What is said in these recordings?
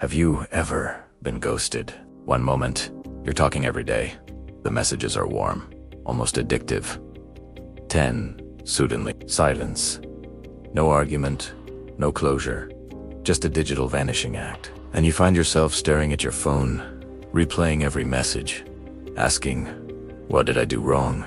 Have you ever been ghosted? One moment, you're talking every day. The messages are warm, almost addictive. 10, suddenly, silence. No argument, no closure, just a digital vanishing act. And you find yourself staring at your phone, replaying every message, asking, what did I do wrong?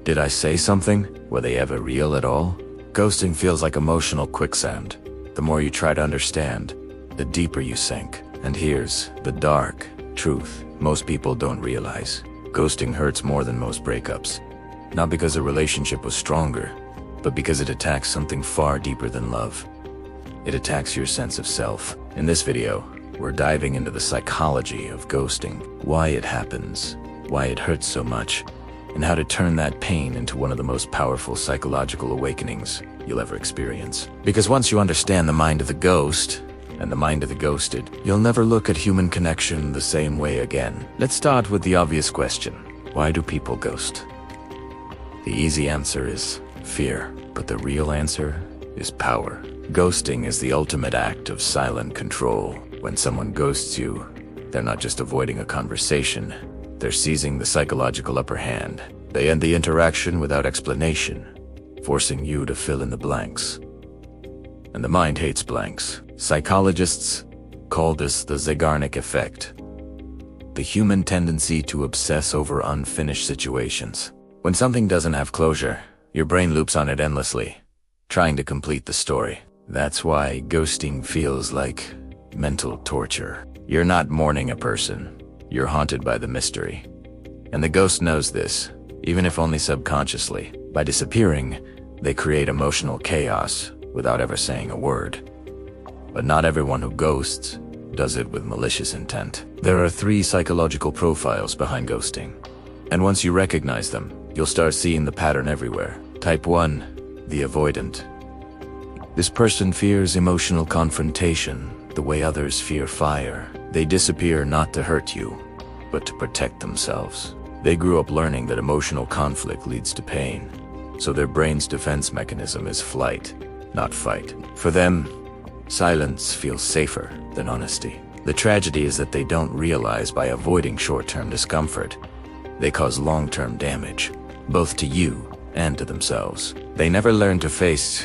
Did I say something? Were they ever real at all? Ghosting feels like emotional quicksand. The more you try to understand, the deeper you sink. And here's the dark truth most people don't realize. Ghosting hurts more than most breakups. Not because a relationship was stronger, but because it attacks something far deeper than love. It attacks your sense of self. In this video, we're diving into the psychology of ghosting, why it happens, why it hurts so much, and how to turn that pain into one of the most powerful psychological awakenings you'll ever experience. Because once you understand the mind of the ghost and the mind of the ghosted, you'll never look at human connection the same way again. Let's start with the obvious question. Why do people ghost? The easy answer is fear, but the real answer is power. Ghosting is the ultimate act of silent control. When someone ghosts you, they're not just avoiding a conversation, they're seizing the psychological upper hand. They end the interaction without explanation, forcing you to fill in the blanks. And the mind hates blanks. Psychologists call this the Zeigarnik effect, the human tendency to obsess over unfinished situations. When something doesn't have closure, your brain loops on it endlessly, trying to complete the story. That's why ghosting feels like mental torture. You're not mourning a person, you're haunted by the mystery. And the ghost knows this, even if only subconsciously. By disappearing, they create emotional chaos without ever saying a word. But not everyone who ghosts does it with malicious intent. There are 3 psychological profiles behind ghosting. And once you recognize them, you'll start seeing the pattern everywhere. Type 1, the avoidant. This person fears emotional confrontation the way others fear fire. They disappear not to hurt you, but to protect themselves. They grew up learning that emotional conflict leads to pain, so their brain's defense mechanism is flight, not fight. For them, silence feels safer than honesty. The tragedy is that they don't realize by avoiding short-term discomfort, they cause long-term damage, both to you and to themselves. They never learn to face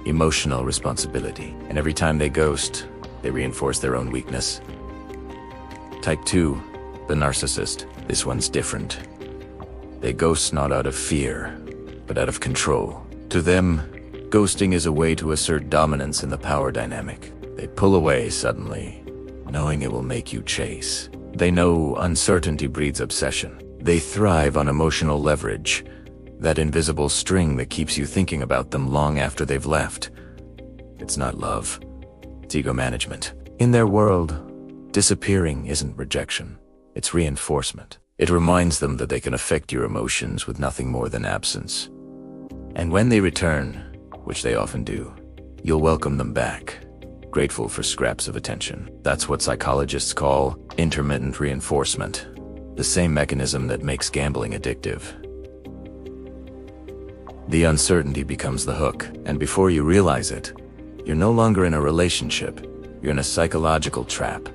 emotional responsibility, and every time they ghost, they reinforce their own weakness. Type 2, the narcissist. This one's different. They ghost not out of fear, but out of control. To them, ghosting is a way to assert dominance in the power dynamic. They pull away suddenly, knowing it will make you chase. They know uncertainty breeds obsession. They thrive on emotional leverage, that invisible string that keeps you thinking about them long after they've left. It's not love, it's ego management. In their world, disappearing isn't rejection, it's reinforcement. It reminds them that they can affect your emotions with nothing more than absence. And when they return, which they often do, you'll welcome them back, grateful for scraps of attention. That's what psychologists call intermittent reinforcement, the same mechanism that makes gambling addictive. The uncertainty becomes the hook, and before you realize it, you're no longer in a relationship, you're in a psychological trap.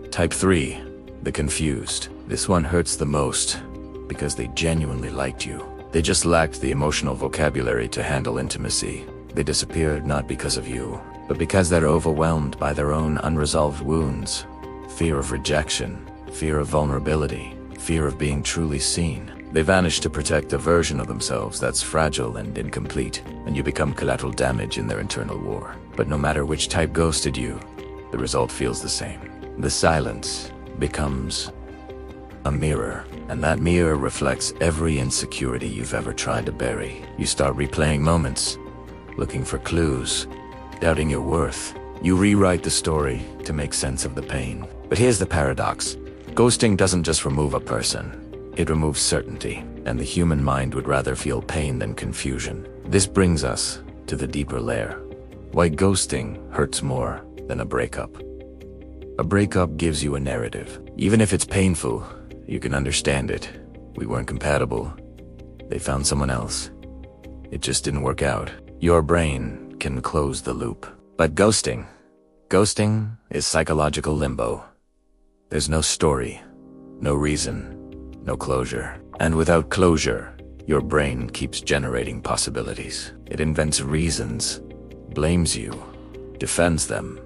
Type 3, the confused. This one hurts the most because they genuinely liked you. They just lacked the emotional vocabulary to handle intimacy. They disappeared not because of you, but because they're overwhelmed by their own unresolved wounds. Fear of rejection, fear of vulnerability, fear of being truly seen. They vanish to protect a version of themselves that's fragile and incomplete, and you become collateral damage in their internal war. But no matter which type ghosted you, the result feels the same. The silence becomes a mirror, and that mirror reflects every insecurity you've ever tried to bury. You start replaying moments, looking for clues, doubting your worth. You rewrite the story to make sense of the pain. But here's the paradox. Ghosting doesn't just remove a person. It removes certainty, and the human mind would rather feel pain than confusion. This brings us to the deeper layer. Why ghosting hurts more than a breakup. A breakup gives you a narrative. Even if it's painful, you can understand it. We weren't compatible. They found someone else. It just didn't work out. Your brain can close the loop. But ghosting, Ghosting is psychological limbo. There's no story, no reason, no closure. And without closure, your brain keeps generating possibilities. It invents reasons, blames you, defends them,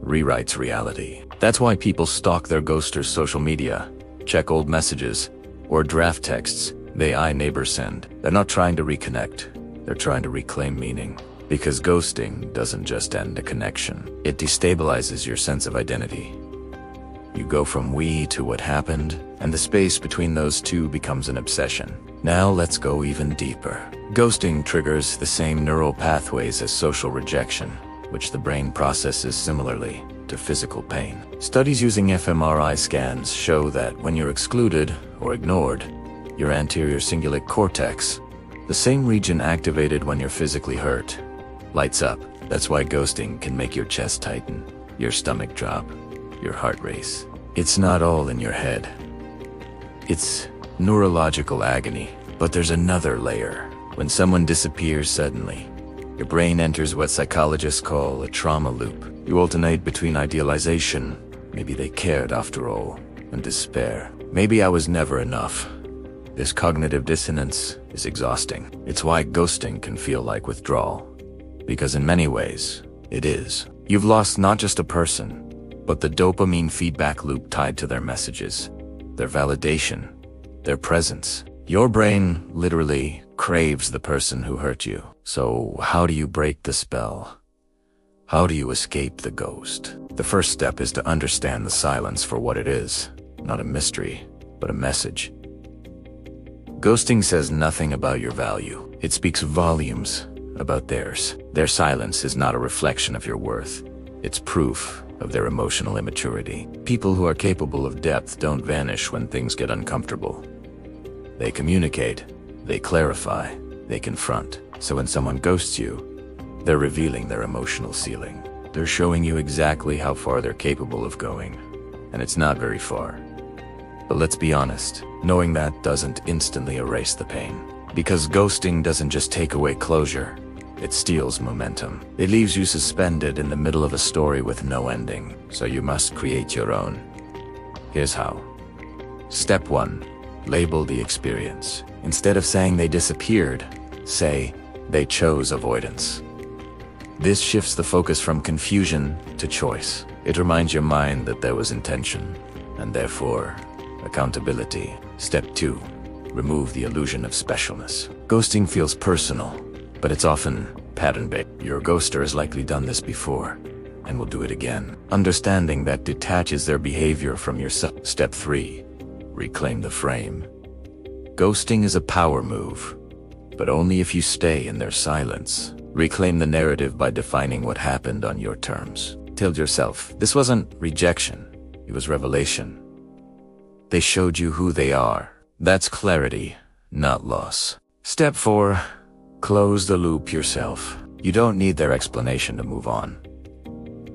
rewrites reality. That's why people stalk their ghosters' social media, check old messages, or draft texts they neighbors send. They're not trying to reconnect, they're trying to reclaim meaning. Because ghosting doesn't just end a connection, it destabilizes your sense of identity. You go from we to what happened, and the space between those two becomes an obsession. Now let's go even deeper. Ghosting triggers the same neural pathways as social rejection, which the brain processes similarly to physical pain. Studies using fMRI scans show that when you're excluded or ignored, your anterior cingulate cortex, the same region activated when you're physically hurt, lights up. That's why ghosting can make your chest tighten, your stomach drop, your heart race. It's not all in your head. It's neurological agony. But there's another layer. When someone disappears suddenly, your brain enters what psychologists call a trauma loop. You alternate between idealization, maybe they cared after all, and despair. Maybe I was never enough. This cognitive dissonance is exhausting. It's why ghosting can feel like withdrawal. Because in many ways, it is. You've lost not just a person, but the dopamine feedback loop tied to their messages, their validation, their presence. Your brain literally craves the person who hurt you. So how do you break the spell? How do you escape the ghost? The first step is to understand the silence for what it is, not a mystery, but a message. Ghosting says nothing about your value. It speaks volumes about theirs. Their silence is not a reflection of your worth. It's proof of their emotional immaturity. People who are capable of depth don't vanish when things get uncomfortable. They communicate, they clarify, they confront. So when someone ghosts you, they're revealing their emotional ceiling. They're showing you exactly how far they're capable of going. And it's not very far. But let's be honest, knowing that doesn't instantly erase the pain. Because ghosting doesn't just take away closure, it steals momentum. It leaves you suspended in the middle of a story with no ending. So you must create your own. Here's how. Step 1. Label the experience. Instead of saying they disappeared, say they chose avoidance. This shifts the focus from confusion to choice. It reminds your mind that there was intention, and therefore, accountability. Step 2. Remove the illusion of specialness. Ghosting feels personal, but it's often pattern-based. Your ghoster has likely done this before, and will do it again. Understanding that detaches their behavior from yourself. Step 3. Reclaim the frame. Ghosting is a power move, but only if you stay in their silence. Reclaim the narrative by defining what happened on your terms. Tell yourself, this wasn't rejection, it was revelation. They showed you who they are. That's clarity, not loss. Step 4. Close the loop yourself. You don't need their explanation to move on.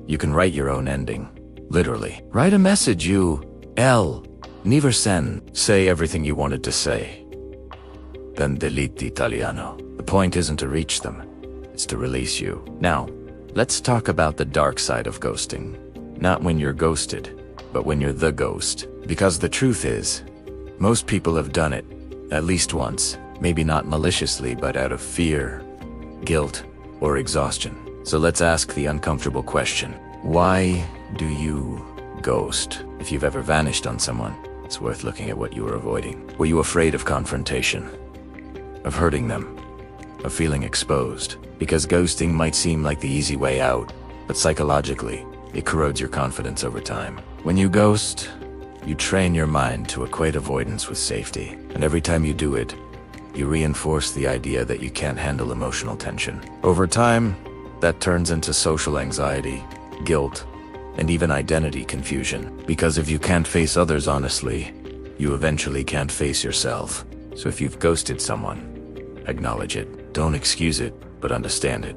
You can write your own ending. Literally. Write a message never send. Say everything you wanted to say. Then delete the Italiano. The point isn't to reach them. It's to release you. Now, let's talk about the dark side of ghosting. Not when you're ghosted, but when you're the ghost. Because the truth is, most people have done it, at least once. Maybe not maliciously, but out of fear, guilt, or exhaustion. So let's ask the uncomfortable question. Why do you ghost? If you've ever vanished on someone, it's worth looking at what you were avoiding. Were you afraid of confrontation? Of hurting them? Of feeling exposed? Because ghosting might seem like the easy way out, but psychologically, it corrodes your confidence over time. When you ghost, you train your mind to equate avoidance with safety. And every time you do it, you reinforce the idea that you can't handle emotional tension. Over time, that turns into social anxiety, guilt, and even identity confusion. Because if you can't face others honestly, you eventually can't face yourself. So if you've ghosted someone, acknowledge it. Don't excuse it, but understand it.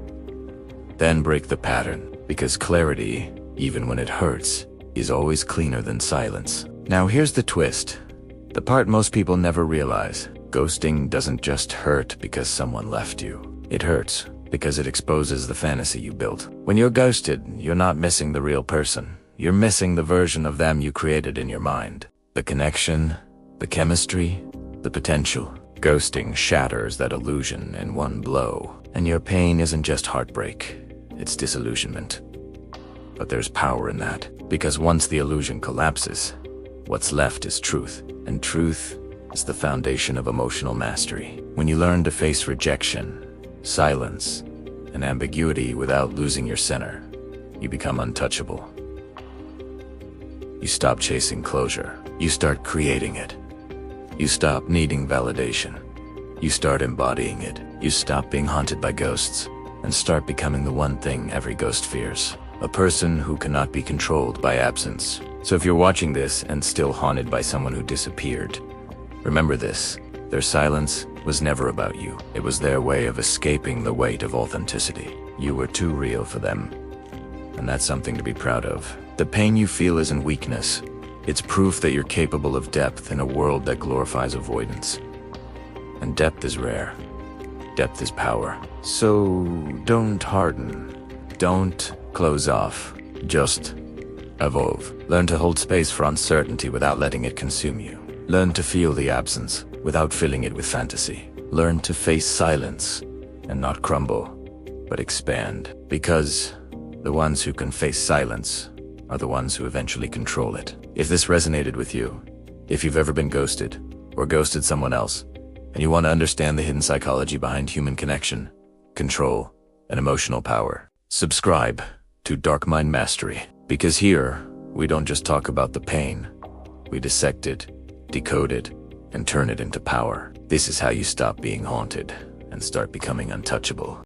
Then break the pattern, because clarity, even when it hurts, is always cleaner than silence. Now here's the twist. The part most people never realize. Ghosting doesn't just hurt because someone left you. It hurts because it exposes the fantasy you built. When you're ghosted, you're not missing the real person. You're missing the version of them you created in your mind. The connection, the chemistry, the potential. Ghosting shatters that illusion in one blow. And your pain isn't just heartbreak, it's disillusionment. But there's power in that, because once the illusion collapses, what's left is truth. And truth is the foundation of emotional mastery. When you learn to face rejection, silence, and ambiguity without losing your center, you become untouchable. You stop chasing closure. You start creating it. You stop needing validation. You start embodying it. You stop being haunted by ghosts and start becoming the one thing every ghost fears. A person who cannot be controlled by absence. So if you're watching this and still haunted by someone who disappeared, remember this: their silence was never about you. It was their way of escaping the weight of authenticity. You were too real for them, and that's something to be proud of. The pain you feel isn't weakness. It's proof that you're capable of depth in a world that glorifies avoidance. And depth is rare. Depth is power. So don't harden. Don't close off. Just evolve. Learn to hold space for uncertainty without letting it consume you. Learn to feel the absence without filling it with fantasy. Learn to face silence and not crumble, but expand. Because the ones who can face silence are the ones who eventually control it. If this resonated with you, if you've ever been ghosted or ghosted someone else, and you want to understand the hidden psychology behind human connection, control, and emotional power, subscribe to Darkmind Mastery. Because here, we don't just talk about the pain, we dissect it, decode it, and turn it into power. This is how you stop being haunted and start becoming untouchable.